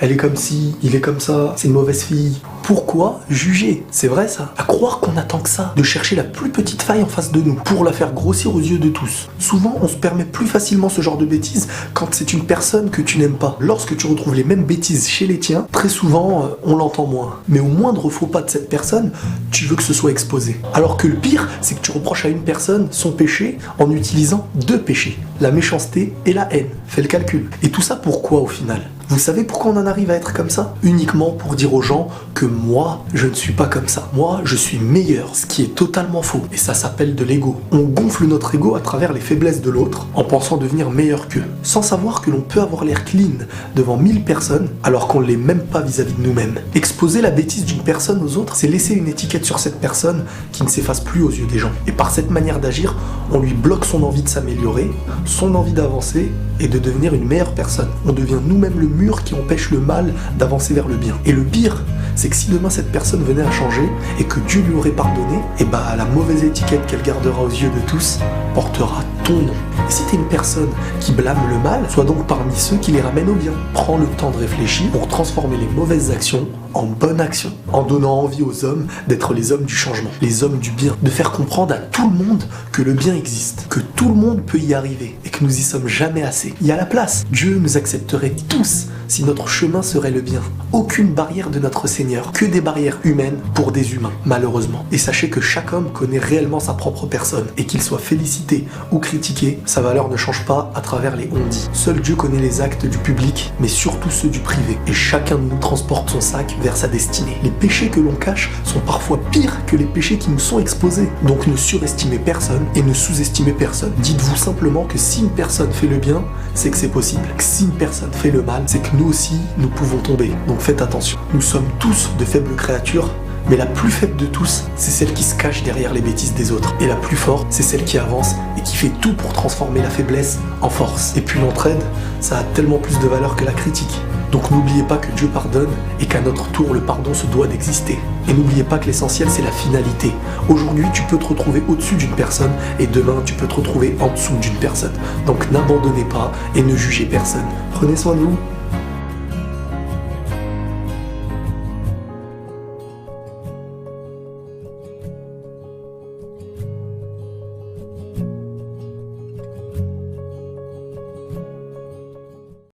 elle est comme ci, il est comme ça, c'est une mauvaise fille. Pourquoi juger? C'est vrai ça? À croire qu'on attend que ça, de chercher la plus petite faille en face de nous, pour la faire grossir aux yeux de tous. Souvent, on se permet plus facilement ce genre de bêtises quand c'est une personne que tu n'aimes pas. Lorsque tu retrouves les mêmes bêtises chez les tiens, très souvent, on l'entend moins. Mais au moindre faux pas de cette personne, tu veux que ce soit exposé. Alors que le pire, c'est que tu reproches à une personne son péché en utilisant deux péchés, la méchanceté et la haine. Fais le calcul. Et tout ça pourquoi au final? Vous savez pourquoi on en arrive à être comme ça? Uniquement pour dire aux gens que moi, je ne suis pas comme ça. Moi, je suis meilleur, ce qui est totalement faux. Et ça s'appelle de l'ego. On gonfle notre ego à travers les faiblesses de l'autre en pensant devenir meilleur qu'eux, sans savoir que l'on peut avoir l'air clean devant 1000 personnes alors qu'on ne l'est même pas vis-à-vis de nous-mêmes. Exposer la bêtise d'une personne aux autres, c'est laisser une étiquette sur cette personne qui ne s'efface plus aux yeux des gens. Et par cette manière d'agir, on lui bloque son envie de s'améliorer, son envie d'avancer et de devenir une meilleure personne. On devient nous-mêmes le mur qui empêche le mal d'avancer vers le bien. Et le pire, c'est que si demain cette personne venait à changer et que Dieu lui aurait pardonné, et bah la mauvaise étiquette qu'elle gardera aux yeux de tous portera ton nom. Et si t'es une personne qui blâme le mal, sois donc parmi ceux qui les ramènent au bien. Prends le temps de réfléchir pour transformer les mauvaises actions en bonnes actions, en donnant envie aux hommes d'être les hommes du changement, les hommes du bien, de faire comprendre à tout le monde que le bien existe, que tout le monde peut y arriver et que nous y sommes jamais assez. Il y a la place. Dieu nous accepterait tous si notre chemin serait le bien. Aucune barrière de notre Seigneur, que des barrières humaines pour des humains, malheureusement. Et sachez que chaque homme connaît réellement sa propre personne et qu'il soit félicité ou critiqué, sa valeur ne change pas à travers les on-dit. Seul Dieu connaît les actes du public, mais surtout ceux du privé. Et chacun de nous transporte son sac vers sa destinée. Les péchés que l'on cache sont parfois pires que les péchés qui nous sont exposés. Donc ne surestimez personne et ne sous-estimez personne. Dites-vous simplement que si une personne fait le bien, c'est que c'est possible. Que si une personne fait le mal, c'est que nous aussi, nous pouvons tomber. Donc faites attention. Nous sommes tous de faibles créatures, mais la plus faible de tous, c'est celle qui se cache derrière les bêtises des autres. Et la plus forte, c'est celle qui avance et qui fait tout pour transformer la faiblesse en force. Et puis l'entraide, ça a tellement plus de valeur que la critique. Donc n'oubliez pas que Dieu pardonne et qu'à notre tour, le pardon se doit d'exister. Et n'oubliez pas que l'essentiel, c'est la finalité. Aujourd'hui, tu peux te retrouver au-dessus d'une personne et demain, tu peux te retrouver en dessous d'une personne. Donc n'abandonnez pas et ne jugez personne. Prenez soin de vous.